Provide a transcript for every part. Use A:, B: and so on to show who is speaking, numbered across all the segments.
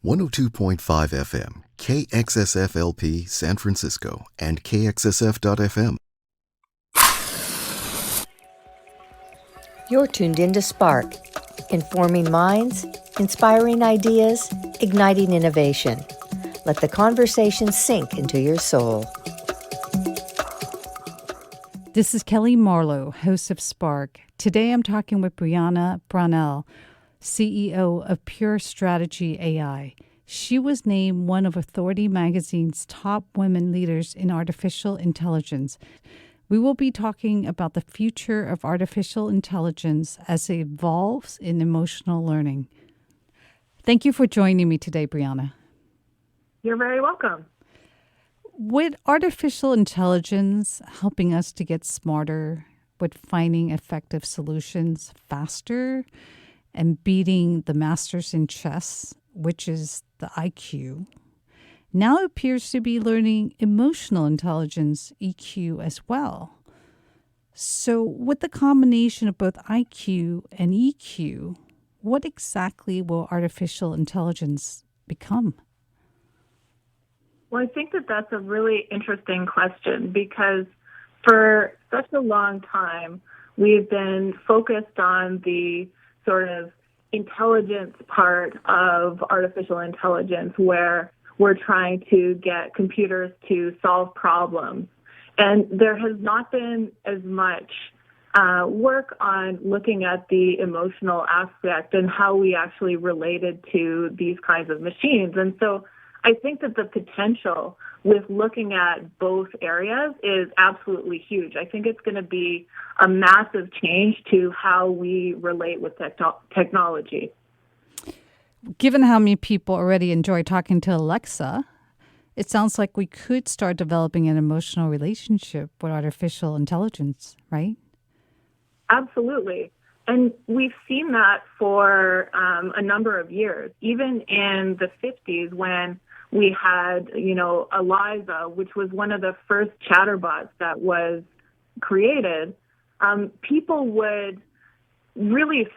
A: 102.5 FM, KXSFLP San Francisco, and KXSF.FM.
B: You're tuned into Spark, informing minds, inspiring ideas, igniting innovation. Let the conversation sink into your soul.
C: This is Kellee Marlowe, host of Spark. Today I'm talking with Briana Brownell, CEO of PureStrategy.ai. She was named one of Authority Magazine's top women leaders in artificial intelligence. We will be talking about the future of artificial intelligence as it evolves in emotional learning. Thank you for joining me today, Briana.
D: You're very welcome.
C: With artificial intelligence helping us to get smarter, with finding effective solutions faster, and beating the masters in chess, which is the IQ, now appears to be learning emotional intelligence, EQ, as well. So with the combination of both IQ and EQ, what exactly will artificial intelligence become?
D: Well, I think that that's a really interesting question because for such a long time, we've been focused on the sort of intelligence part of artificial intelligence where we're trying to get computers to solve problems. And there has not been as much work on looking at the emotional aspect and how we actually related to these kinds of machines. And so I think that the potential with looking at both areas is absolutely huge. I think it's going to be a massive change to how we relate with technology.
C: Given how many people already enjoy talking to Alexa, it sounds like we could start developing an emotional relationship with artificial intelligence, right?
D: Absolutely. And we've seen that for a number of years, even in the 50s when we had, Eliza, which was one of the first chatterbots that was created. People would really,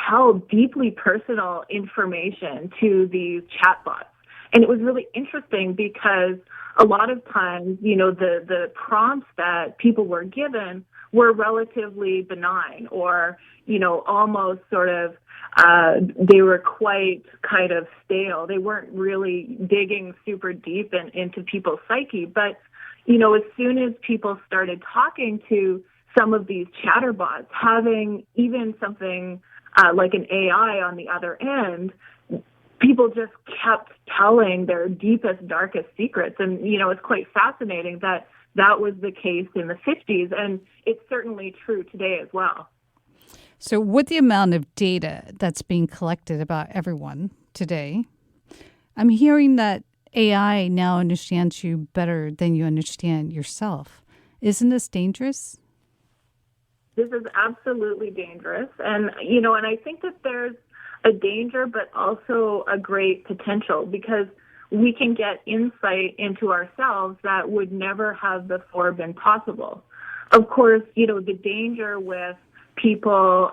D: tell deeply personal information to these chatbots. And it was really interesting because a lot of times, the prompts that people were given were relatively benign or, almost sort of they were quite kind of stale. They weren't really digging super deep into people's psyche. But, as soon as people started talking to some of these chatterbots, having even something like an AI on the other end, people just kept telling their deepest, darkest secrets. And, it's quite fascinating that that was the case in the 50s. And it's certainly true today as well.
C: So with the amount of data that's being collected about everyone today, I'm hearing that AI now understands you better than you understand yourself. Isn't this dangerous?
D: This is absolutely dangerous. And, and I think that there's a danger, but also a great potential because we can get insight into ourselves that would never have before been possible. Of course, the danger with people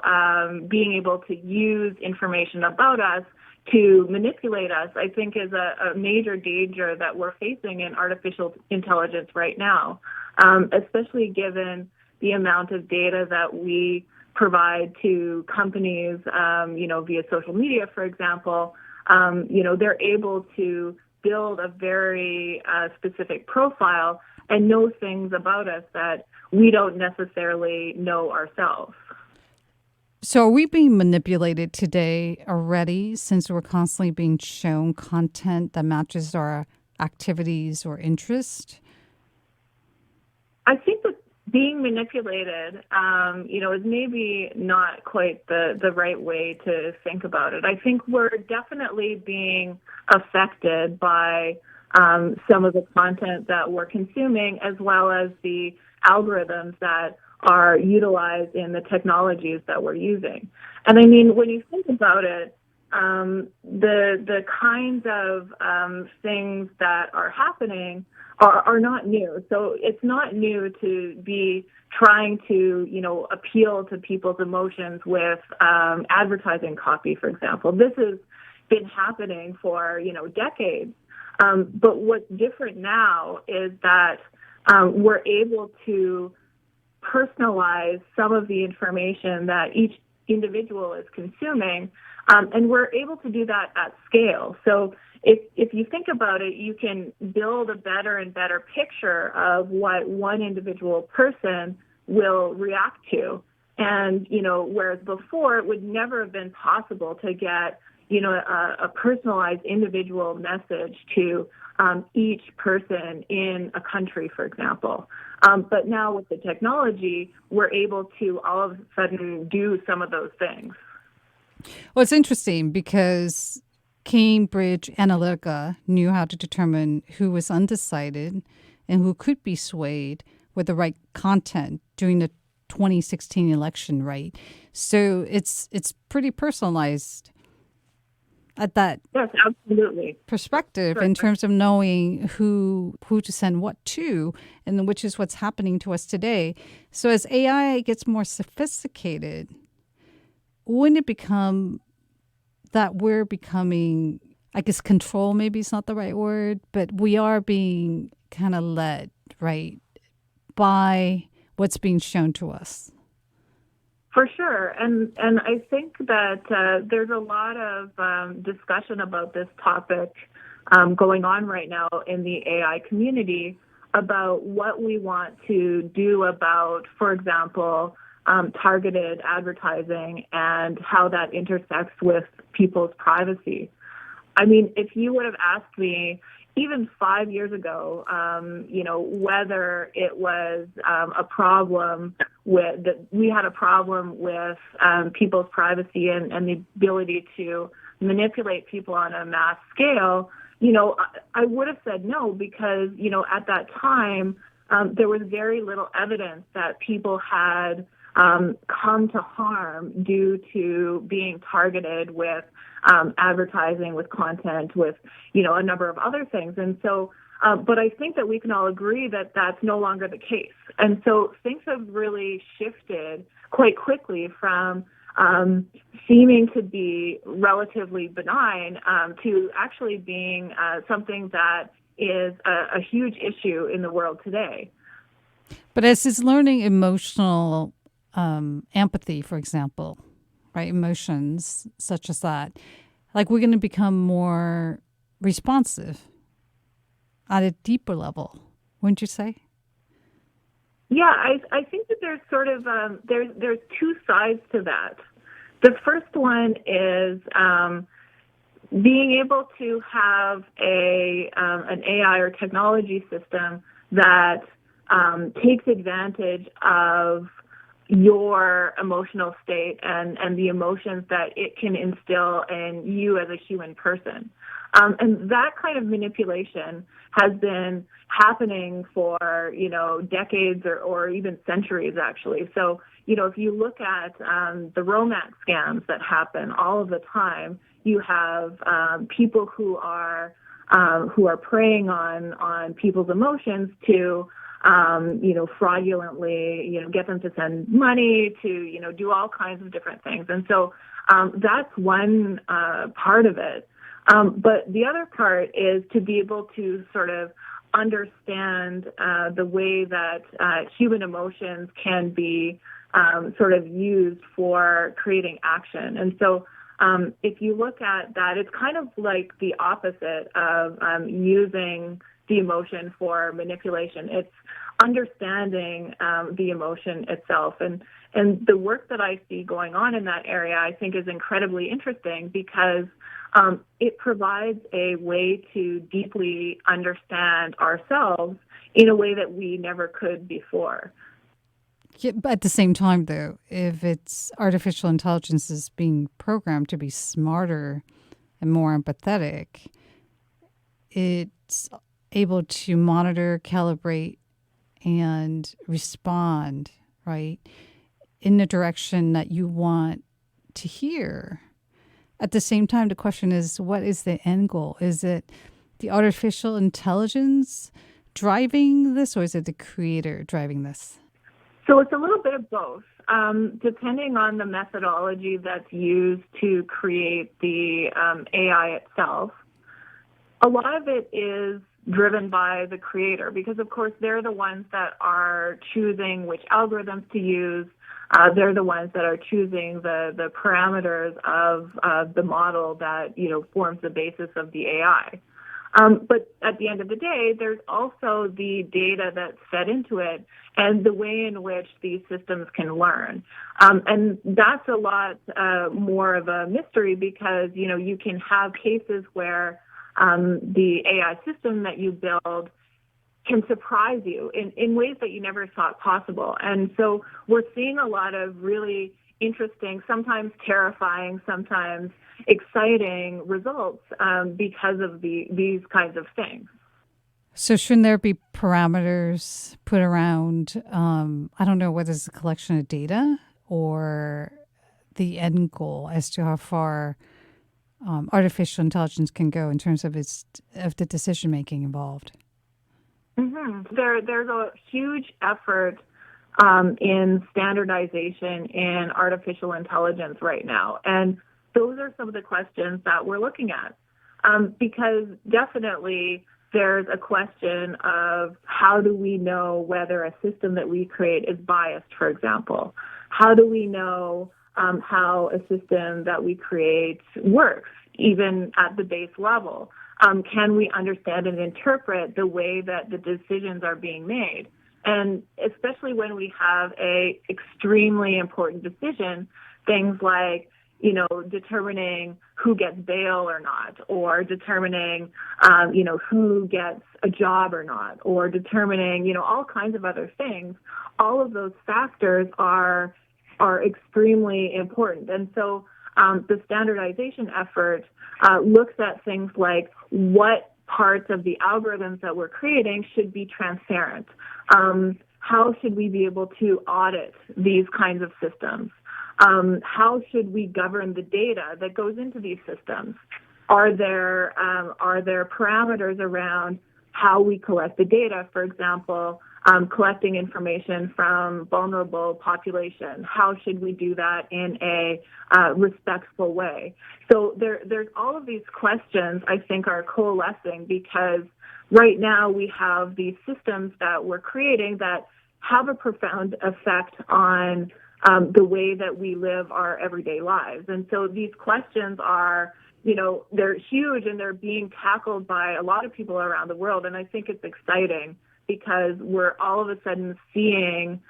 D: being able to use information about us to manipulate us, I think is a major danger that we're facing in artificial intelligence right now, especially given the amount of data that we provide to companies, via social media, for example. They're able to build a very specific profile and know things about us that we don't necessarily know ourselves.
C: So are we being manipulated today already since we're constantly being shown content that matches our activities or interest?
D: I think that being manipulated, is maybe not quite the right way to think about it. I think we're definitely being affected by some of the content that we're consuming, as well as the algorithms that are utilized in the technologies that we're using. And I mean, when you think about it, the kinds of things that are happening are not new. So it's not new to be trying to, appeal to people's emotions with advertising copy, for example. This is been happening for, decades. But what's different now is that we're able to personalize some of the information that each individual is consuming, and we're able to do that at scale. So if you think about it, you can build a better and better picture of what one individual person will react to. And, whereas before it would never have been possible to get, a personalized individual message to each person in a country, for example. But now with the technology, we're able to all of a sudden do some of those things.
C: Well, it's interesting because Cambridge Analytica knew how to determine who was undecided and who could be swayed with the right content during the 2016 election, right? So it's pretty personalized at that
D: yes, absolutely.
C: perspective in terms of knowing who to send what to, and which is what's happening to us today. So as AI gets more sophisticated, wouldn't it become that we're becoming, I guess control maybe is not the right word, but we are being kind of led, right, by what's being shown to us?
D: For sure. And I think that there's a lot of discussion about this topic going on right now in the AI community about what we want to do about, for example, targeted advertising and how that intersects with people's privacy. I mean, if you would have asked me even 5 years ago, whether it was a problem with that we had a problem with people's privacy and the ability to manipulate people on a mass scale, I would have said no because, at that time, there was very little evidence that people had come to harm due to being targeted with advertising, with content, with, a number of other things. And so, but I think that we can all agree that that's no longer the case. And so things have really shifted quite quickly from seeming to be relatively benign to actually being something that is a huge issue in the world today.
C: But as is learning emotional empathy, for example, right? Emotions such as that, like we're going to become more responsive at a deeper level, wouldn't you say?
D: Yeah, I think that there's sort of there's two sides to that. The first one is being able to have an AI or technology system that takes advantage of your emotional state and the emotions that it can instill in you as a human person. And that kind of manipulation has been happening for, decades or even centuries, actually. So, if you look at the romance scams that happen all of the time, you have people who are preying on people's emotions to fraudulently, get them to send money, to, do all kinds of different things. And so that's one part of it. But the other part is to be able to sort of understand the way that human emotions can be sort of used for creating action. And so if you look at that, it's kind of like the opposite of using the emotion for manipulation. It's understanding the emotion itself. And the work that I see going on in that area, I think, is incredibly interesting because it provides a way to deeply understand ourselves in a way that we never could before.
C: Yeah, but at the same time, though, if it's artificial intelligence is being programmed to be smarter and more empathetic, it's able to monitor, calibrate, and respond, right, in the direction that you want to hear. At the same time, the question is, what is the end goal? Is it the artificial intelligence driving this, or is it the creator driving this?
D: So it's a little bit of both, depending on the methodology that's used to create the AI itself. A lot of it is driven by the creator because, of course, they're the ones that are choosing which algorithms to use. They're the ones that are choosing the parameters of the model that, forms the basis of the AI. But at the end of the day, there's also the data that's fed into it and the way in which these systems can learn. And that's a lot more of a mystery because, you can have cases where the AI system that you build can surprise you in ways that you never thought possible. And so we're seeing a lot of really interesting, sometimes terrifying, sometimes exciting results because of these kinds of things.
C: So shouldn't there be parameters put around, I don't know whether it's a collection of data or the end goal as to how far artificial intelligence can go in terms of the decision-making involved?
D: Mm-hmm. There's a huge effort in standardization in artificial intelligence right now. And those are some of the questions that we're looking at. Because definitely there's a question of how do we know whether a system that we create is biased, for example? How do we know how a system that we create works, even at the base level? Can we understand and interpret the way that the decisions are being made? And especially when we have a extremely important decision, things like, determining who gets bail or not, or determining, who gets a job or not, or determining, all kinds of other things. All of those factors are extremely important. And so the standardization effort looks at things like what parts of the algorithms that we're creating should be transparent. How should we be able to audit these kinds of systems? How should we govern the data that goes into these systems? Are there parameters around how we collect the data? For example, collecting information from vulnerable population. How should we do that in a respectful way? So there's all of these questions I think are coalescing because right now we have these systems that we're creating that have a profound effect on the way that we live our everyday lives. And so these questions are, they're huge and they're being tackled by a lot of people around the world. And I think it's exciting because we're all of a sudden seeing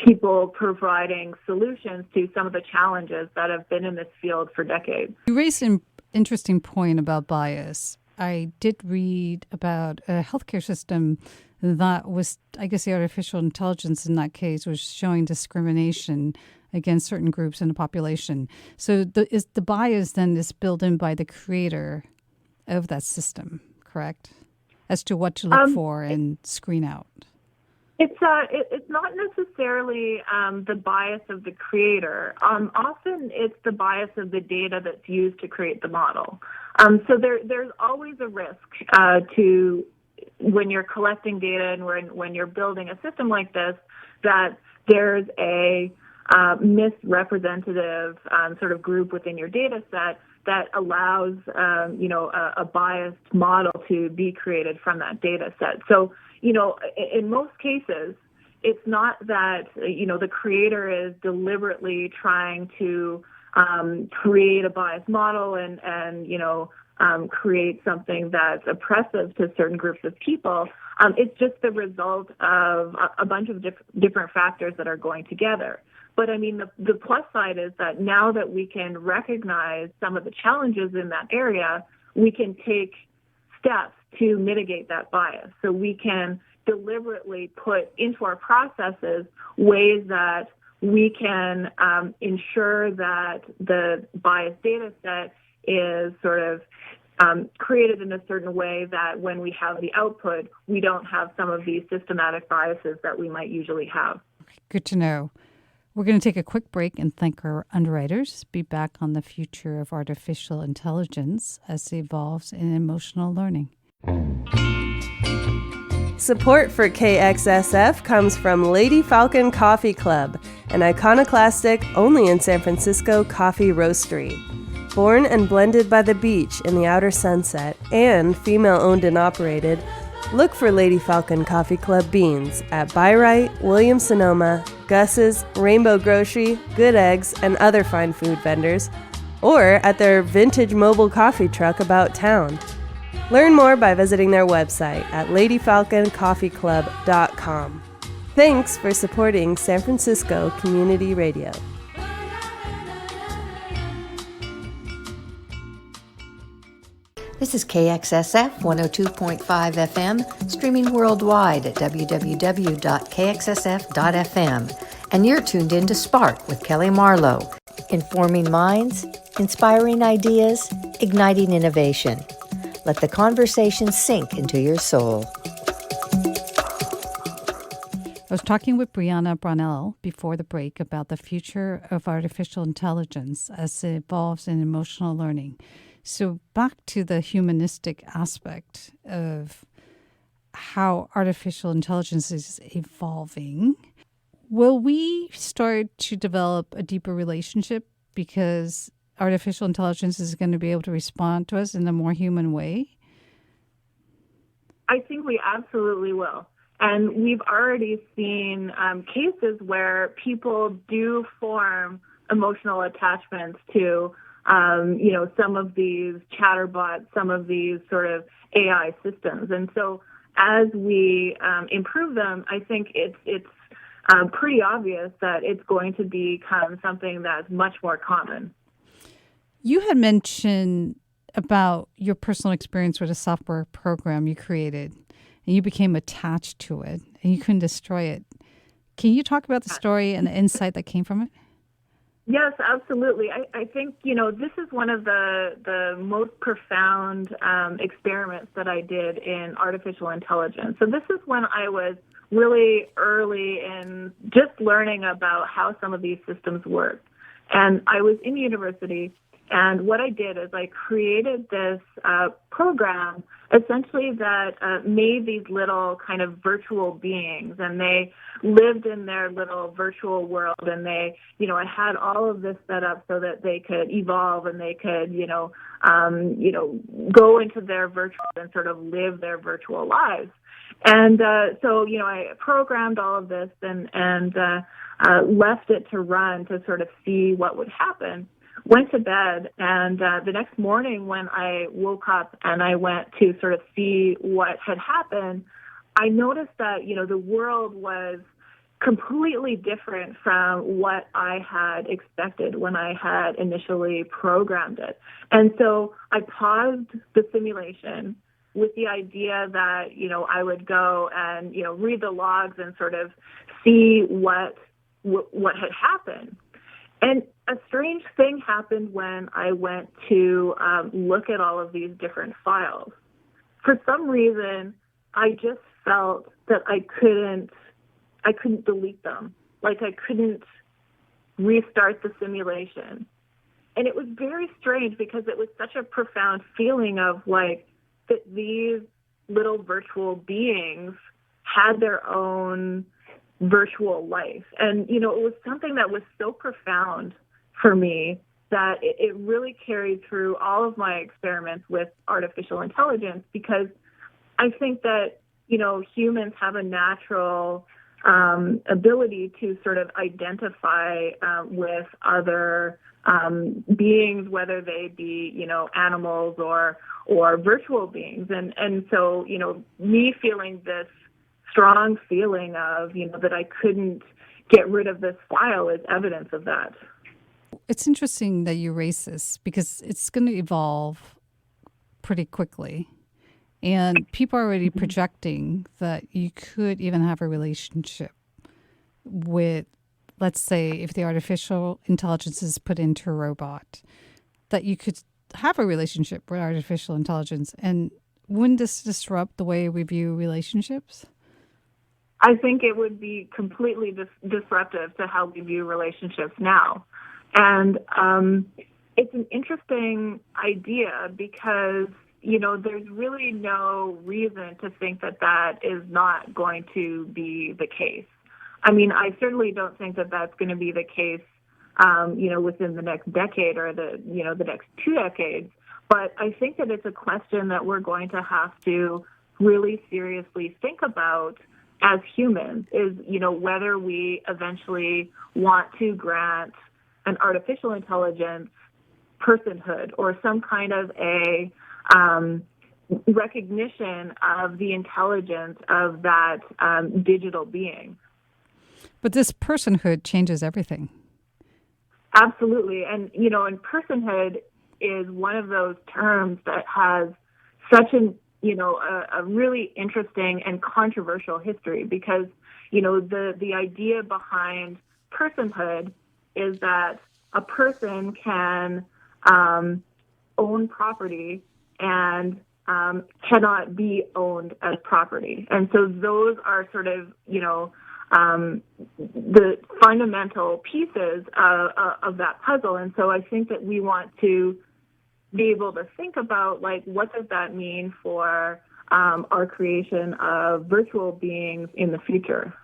D: people providing solutions to some of the challenges that have been in this field for decades.
C: You raised an interesting point about bias. I did read about a healthcare system that was, I guess the artificial intelligence in that case was showing discrimination against certain groups in the population. So is the bias then is built in by the creator of that system, correct? As to what to look for and screen out.
D: It's not necessarily the bias of the creator. Often it's the bias of the data that's used to create the model. So there's always a risk to when you're collecting data and when you're building a system like this that there's a misrepresentative sort of group within your data set that allows, a biased model to be created from that data set. So, in most cases, it's not that, the creator is deliberately trying to create a biased model and create something that's oppressive to certain groups of people. It's just the result of a bunch of different factors that are going together. But I mean, the plus side is that now that we can recognize some of the challenges in that area, we can take steps to mitigate that bias. So we can deliberately put into our processes ways that we can ensure that the biased data set is sort of created in a certain way that when we have the output, we don't have some of these systematic biases that we might usually have.
C: Good to know. We're going to take a quick break and thank our underwriters. Be back on the future of artificial intelligence as it evolves in emotional learning.
E: Support for KXSF comes from Lady Falcon Coffee Club, an iconoclastic, only in San Francisco coffee roastery. Born and blended by the beach in the outer sunset and female-owned and operated, look for Lady Falcon Coffee Club beans at Byright, Williams-Sonoma, Gus's, Rainbow Grocery, Good Eggs, and other fine food vendors, or at their vintage mobile coffee truck about town. Learn more by visiting their website at ladyfalconcoffeeclub.com. Thanks for supporting San Francisco Community Radio.
B: This is KXSF 102.5 FM, streaming worldwide at www.kxsf.fm. And you're tuned in to Spark with Kellee Marlowe, informing minds, inspiring ideas, igniting innovation. Let the conversation sink into your soul.
C: I was talking with Briana Brownell before the break about the future of artificial intelligence as it evolves in emotional learning. So back to the humanistic aspect of how artificial intelligence is evolving. Will we start to develop a deeper relationship because artificial intelligence is going to be able to respond to us in a more human way?
D: I think we absolutely will. And we've already seen cases where people do form emotional attachments to, some of these chatterbots, some of these sort of AI systems. And so as we improve them, I think it's pretty obvious that it's going to become something that's much more common.
C: You had mentioned about your personal experience with a software program you created, and you became attached to it, and you couldn't destroy it. Can you talk about the story and the insight that came from it?
D: Yes, absolutely. I think, this is one of the most profound experiments that I did in artificial intelligence. So this is when I was really early in just learning about how some of these systems work. And I was in university, and what I did is I created this program essentially that made these little kind of virtual beings, and they lived in their little virtual world, and they, I had all of this set up so that they could evolve and they could, go into their virtual and sort of live their virtual lives. And so, I programmed all of this and left it to run to sort of see what would happen. Went to bed, and the next morning when I woke up and I went to sort of see what had happened, I noticed that, the world was completely different from what I had expected when I had initially programmed it. And so I paused the simulation with the idea that, I would go and, read the logs and sort of see what had happened. And a strange thing happened when I went to look at all of these different files. For some reason, I just felt that I couldn't delete them. Like I couldn't restart the simulation. And it was very strange because it was such a profound feeling of like that these little virtual beings had their own virtual life. And, it was something that was so profound for me that it really carried through all of my experiments with artificial intelligence, because I think that, humans have a natural ability to sort of identify with other beings, whether they be, animals or virtual beings. And so, me feeling this strong feeling of, that I couldn't get rid of this file is evidence of that.
C: It's interesting that you raise this because it's going to evolve pretty quickly. And people are already projecting that you could even have a relationship with, let's say, if the artificial intelligence is put into a robot, that you could have a relationship with artificial intelligence. And wouldn't this disrupt the way we view relationships?
D: I think it would be completely disruptive to how we view relationships now. And it's an interesting idea because, there's really no reason to think that that is not going to be the case. I mean, I certainly don't think that that's going to be the case, within the next decade or the next 2 decades. But I think that it's a question that we're going to have to really seriously think about as humans is, whether we eventually want to grant an artificial intelligence personhood or some kind of a recognition of the intelligence of that digital being.
C: But this personhood changes everything.
D: Absolutely. And, and personhood is one of those terms that has such a really interesting and controversial history because, the idea behind personhood is that a person can own property and cannot be owned as property. And so those are sort of, the fundamental pieces of that puzzle. And so I think that we want to be able to think about, what does that mean for our creation of virtual beings in the future?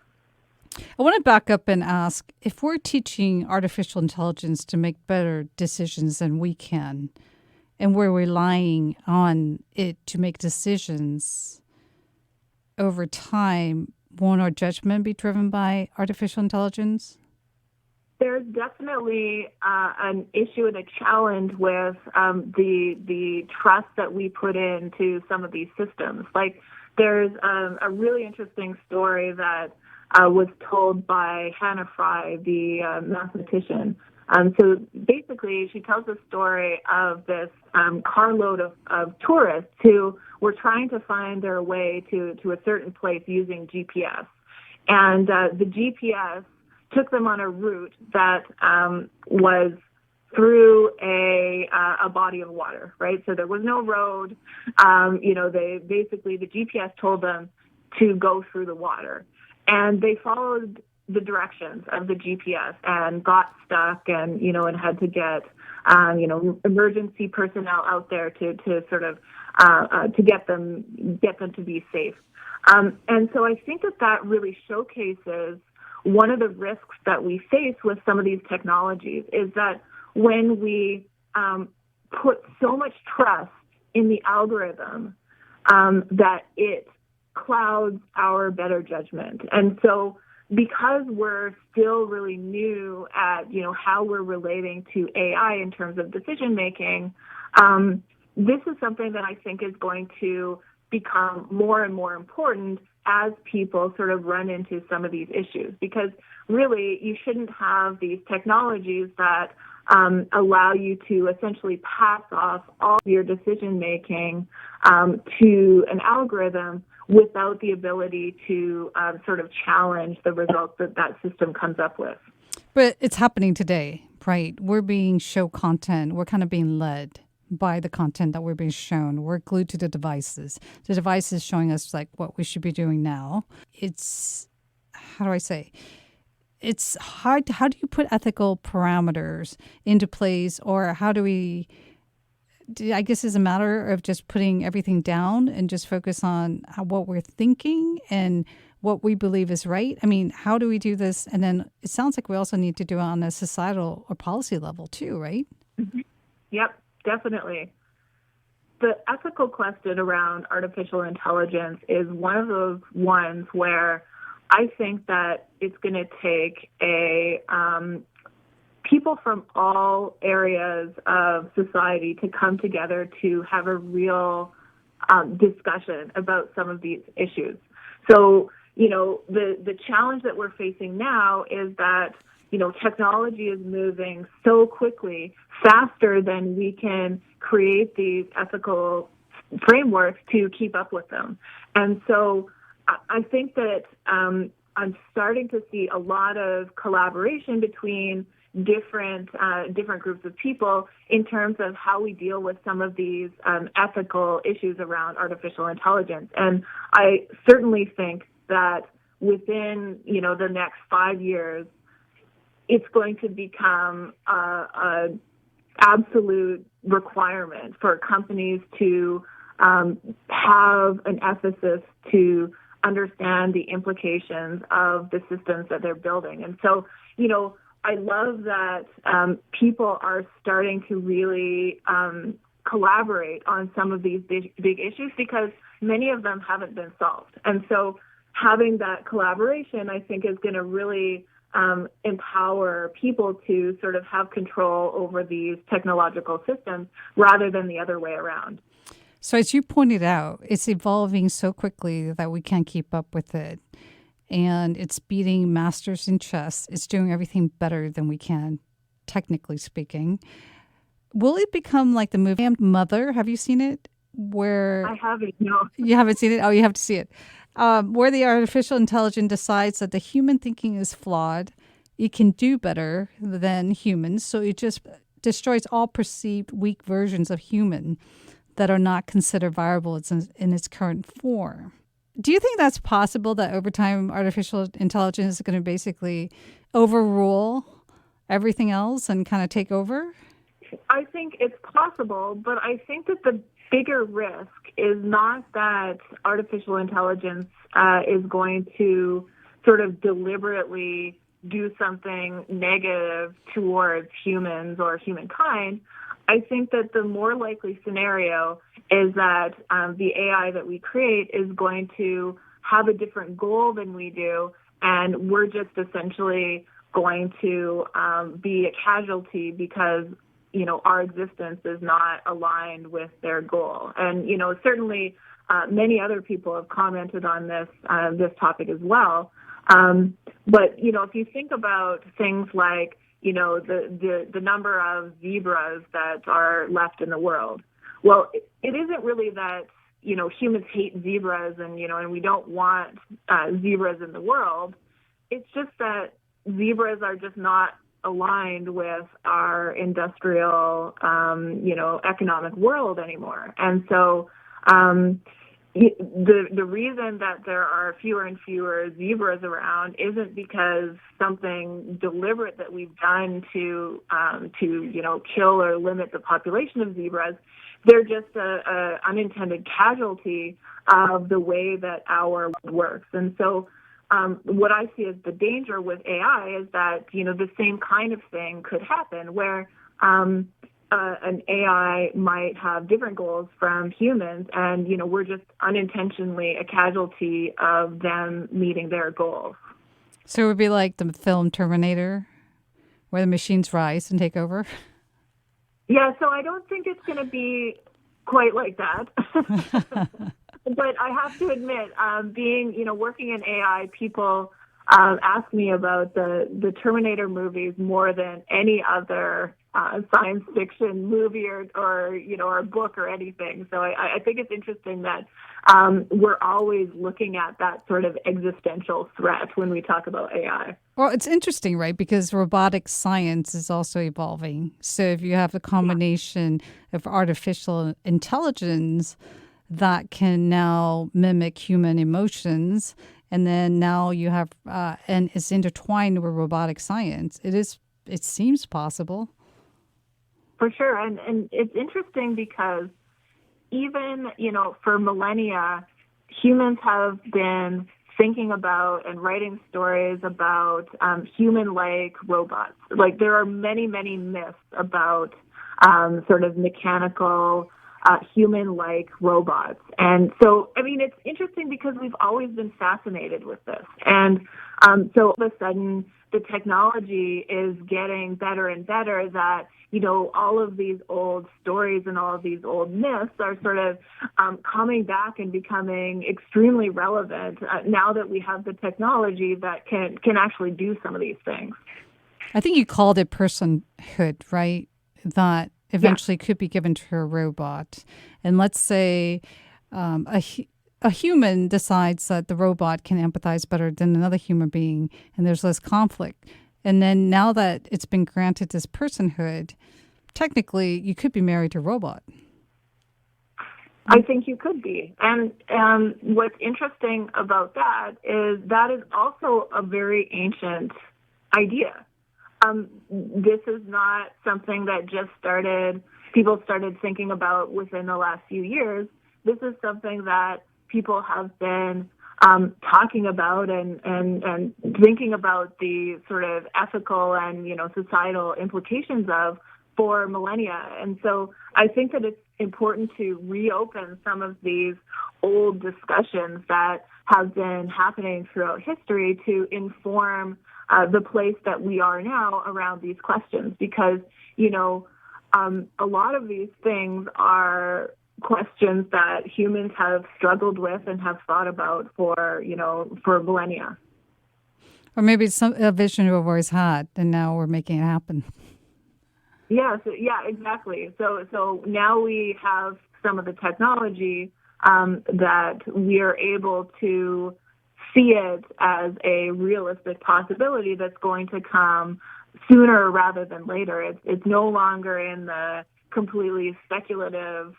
C: I want to back up and ask, if we're teaching artificial intelligence to make better decisions than we can, and we're relying on it to make decisions over time, won't our judgment be driven by artificial intelligence?
D: There's definitely an issue and a challenge with the trust that we put into some of these systems. There's a really interesting story that was told by Hannah Fry, the mathematician. So basically, she tells the story of this carload of tourists who were trying to find their way to a certain place using GPS. And the GPS took them on a route that was through a body of water, right? So there was no road. The GPS told them to go through the water. And they followed the directions of the GPS and got stuck and had to get, emergency personnel out there to sort of, to get them to be safe. And so I think that really showcases one of the risks that we face with some of these technologies is that when we put so much trust in the algorithm that it clouds our better judgment. And so because we're still really new at, how we're relating to AI in terms of decision making, this is something that I think is going to become more and more important as people sort of run into some of these issues. Because really, you shouldn't have these technologies that allow you to essentially pass off all of your decision making to an algorithm without the ability to sort of challenge the results that system comes up with.
C: But it's happening today, right? We're being shown content. We're kind of being led by the content that we're being shown. We're glued to the devices. The device is showing us what we should be doing now. It's, how do I say? It's hard. How do you put ethical parameters into place, or how do we? I guess it's a matter of just putting everything down and just focus on what we're thinking and what we believe is right. I mean, how do we do this? And then it sounds like we also need to do it on a societal or policy level too, right?
D: Mm-hmm. Yep, definitely. The ethical question around artificial intelligence is one of those ones where I think that it's going to take people from all areas of society to come together to have a real discussion about some of these issues. So, the challenge that we're facing now is that, technology is moving so quickly, faster than we can create these ethical frameworks to keep up with them. And so I think that I'm starting to see a lot of collaboration between different groups of people in terms of how we deal with some of these ethical issues around artificial intelligence. And I certainly think that within the next 5 years, it's going to become a absolute requirement for companies to have an emphasis to understand the implications of the systems that they're building. And so, I love that people are starting to really collaborate on some of these big issues because many of them haven't been solved. And so having that collaboration, I think, is going to really empower people to sort of have control over these technological systems rather than the other way around.
C: So as you pointed out, it's evolving so quickly that we can't keep up with it. And it's beating masters in chess. It's doing everything better than we can, technically speaking. Will it become like the movie Mother? Have you seen it? Where
D: I haven't, no.
C: You haven't seen it? Oh, you have to see it. Where the artificial intelligence decides that the human thinking is flawed. It can do better than humans. So it just destroys all perceived weak versions of human that are not considered viable in its current form. Do you think that's possible, that over time artificial intelligence is going to basically overrule everything else and kind of take over?
D: I think it's possible, but I think that the bigger risk is not that artificial intelligence is going to sort of deliberately do something negative towards humans or humankind. I think that the more likely scenario is that the AI that we create is going to have a different goal than we do, and we're just essentially going to be a casualty because our existence is not aligned with their goal. And certainly many other people have commented on this topic as well. But if you think about things like the number of zebras that are left in the world, well, it isn't really that humans hate zebras and we don't want zebras in the world. It's just that zebras are just not aligned with our industrial, economic world anymore. And so the reason that there are fewer and fewer zebras around isn't because something deliberate that we've done to kill or limit the population of zebras. They're just a unintended casualty of the way that our world works. And so what I see as the danger with AI is that, the same kind of thing could happen where an AI might have different goals from humans and, we're just unintentionally a casualty of them meeting their goals.
C: So it would be like the film Terminator, where the machines rise and take over?
D: Yeah, so I don't think it's going to be quite like that. But I have to admit, working in AI, people ask me about the Terminator movies more than any other science fiction movie or book or anything. So I think it's interesting that we're always looking at that sort of existential threat when we talk about AI.
C: Well, it's interesting, right? Because robotic science is also evolving. So if you have a combination of artificial intelligence that can now mimic human emotions, and then now you have, and it's intertwined with robotic science. It seems possible.
D: For sure. And it's interesting because even, for millennia, humans have been thinking about and writing stories about human-like robots. Like there are many, many myths about sort of mechanical human-like robots. And so, it's interesting because we've always been fascinated with this. And so all of a sudden, the technology is getting better and better that, all of these old stories and all of these old myths are sort of coming back and becoming extremely relevant now that we have the technology that can actually do some of these things.
C: I think you called it personhood, right? That eventually could be given to a robot. And let's say a human decides that the robot can empathize better than another human being, and there's less conflict. And then now that it's been granted this personhood, technically you could be married to a robot.
D: I think you could be. And what's interesting about that is also a very ancient idea. This is not something that just people started thinking about within the last few years. this is something that people have been talking about and thinking about the sort of ethical and, societal implications of for millennia. And so I think that it's important to reopen some of these old discussions that have been happening throughout history to inform the place that we are now around these questions, because, a lot of these things are questions that humans have struggled with and have thought about for millennia.
C: Or maybe it's a vision we've always had, and now we're making it happen.
D: Yeah, exactly. So now we have some of the technology that we are able to see it as a realistic possibility that's going to come sooner rather than later. It's no longer in the completely speculative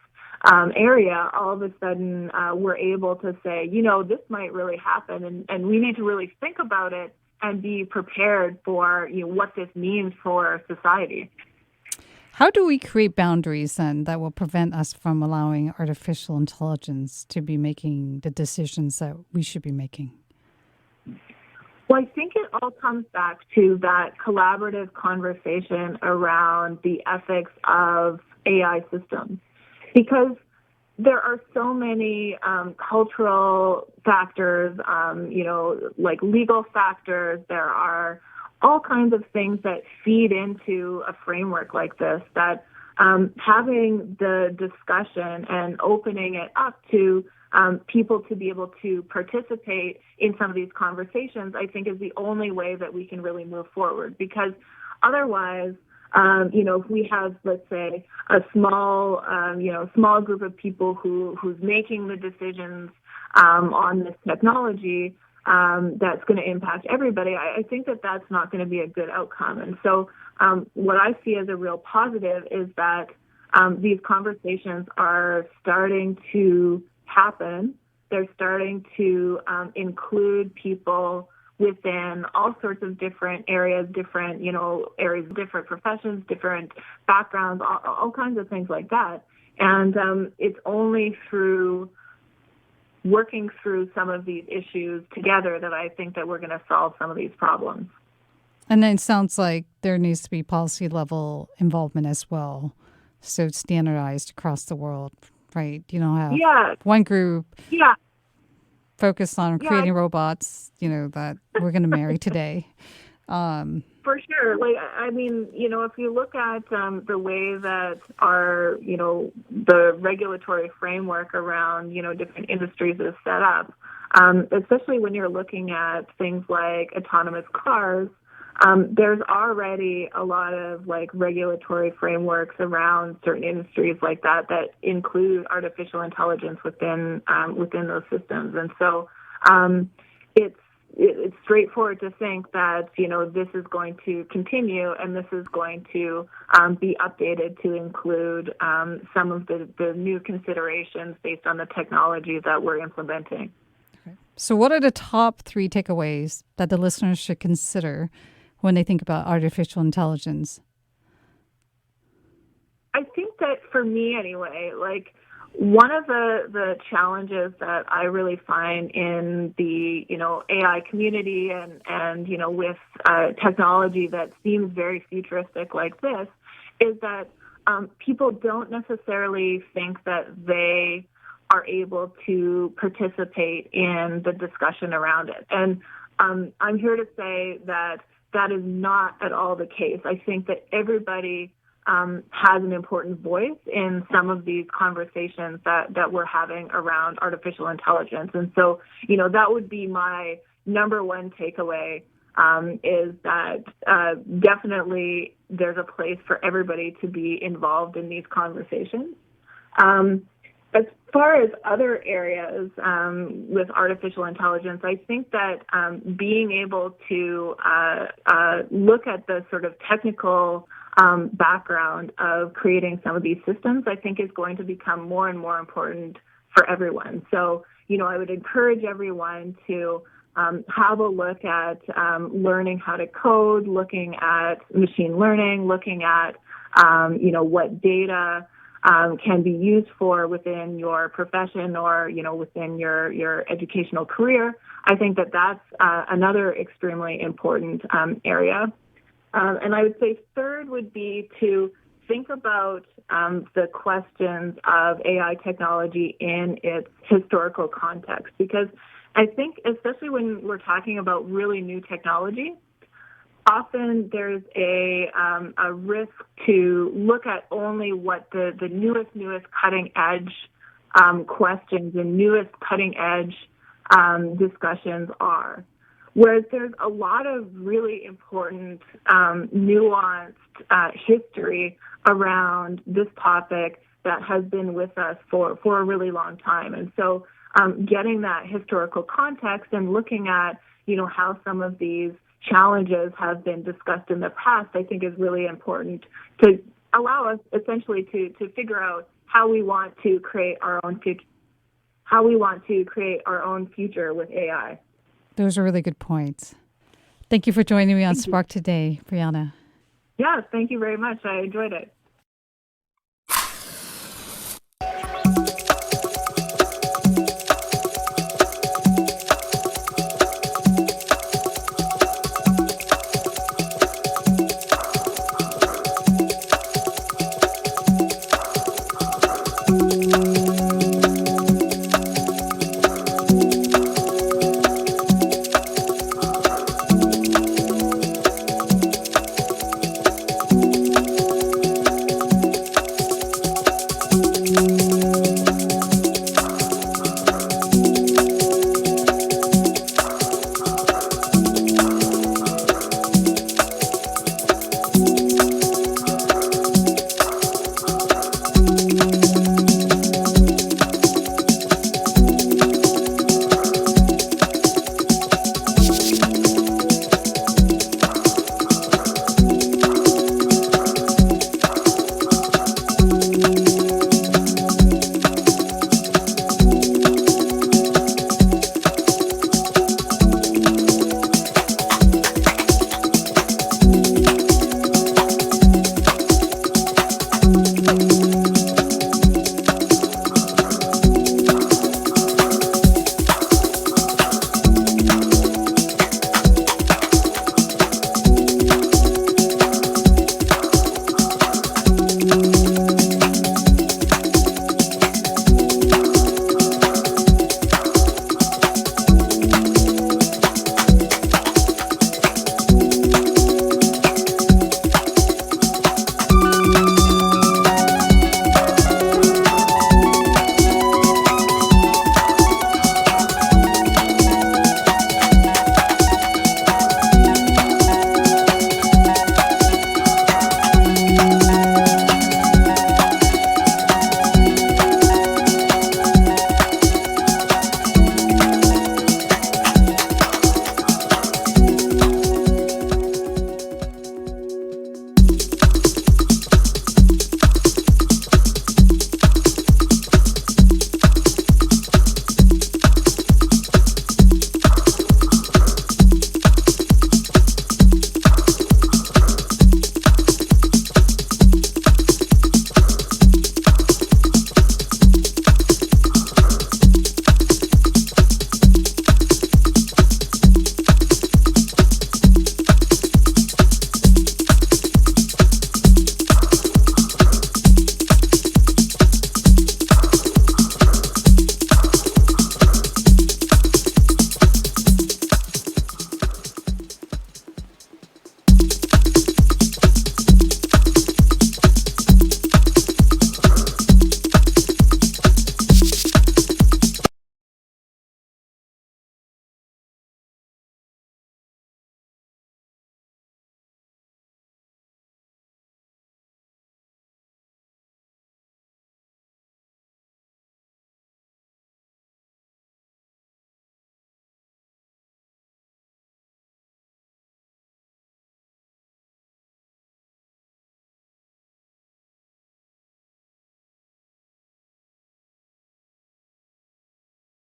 D: area. All of a sudden, we're able to say, this might really happen, and we need to really think about it and be prepared for what this means for society.
C: How do we create boundaries then that will prevent us from allowing artificial intelligence to be making the decisions that we should be making?
D: Well, I think it all comes back to that collaborative conversation around the ethics of AI systems, because there are so many cultural factors, like legal factors. There are all kinds of things that feed into a framework like this, that having the discussion and opening it up to people to be able to participate in some of these conversations, I think is the only way that we can really move forward. Because otherwise, if we have, let's say, a small group of people who's making the decisions on this technology, that's going to impact everybody, I think that that's not going to be a good outcome. And so what I see as a real positive is that these conversations are starting to happen. They're starting to include people within all sorts of different areas, different professions, different backgrounds, all kinds of things like that. And it's only through working through some of these issues together that I think that we're going to solve some of these problems.
C: And then it sounds like there needs to be policy level involvement as well, so it's standardized across the world, right? You don't have one group focused on creating robots, that we're going to marry today.
D: For sure. If you look at the way that our, the regulatory framework around, different industries is set up, especially when you're looking at things like autonomous cars, there's already a lot of regulatory frameworks around certain industries like that include artificial intelligence within those systems. And so it's straightforward to think that, this is going to continue and this is going to be updated to include some of the new considerations based on the technology that we're implementing.
C: Okay. So what are the top 3 takeaways that the listeners should consider when they think about artificial intelligence?
D: I think that for me anyway, one of the challenges that I really find in the, AI community and with technology that seems very futuristic like this is that people don't necessarily think that they are able to participate in the discussion around it. And I'm here to say that is not at all the case. I think that everybody has an important voice in some of these conversations that we're having around artificial intelligence. And so, that would be my number one takeaway, is that definitely there's a place for everybody to be involved in these conversations. As far as other areas with artificial intelligence, I think that being able to look at the sort of technical background of creating some of these systems, I think is going to become more and more important for everyone. So, I would encourage everyone to have a look at learning how to code, looking at machine learning, looking at, what data can be used for within your profession or, within your educational career. I think that that's another extremely important area. And I would say third would be to think about the questions of AI technology in its historical context, because I think especially when we're talking about really new technology, often there's a risk to look at only what the newest cutting edge questions and newest cutting edge discussions are. Whereas there's a lot of really important nuanced history around this topic that has been with us for a really long time. And so getting that historical context and looking at, how some of these challenges have been discussed in the past, I think is really important to allow us essentially to figure out how we want to create our own future with AI.
C: Those are really good points. Thank you for joining me on Spark today, Briana.
D: Yes, thank you very much. I enjoyed it.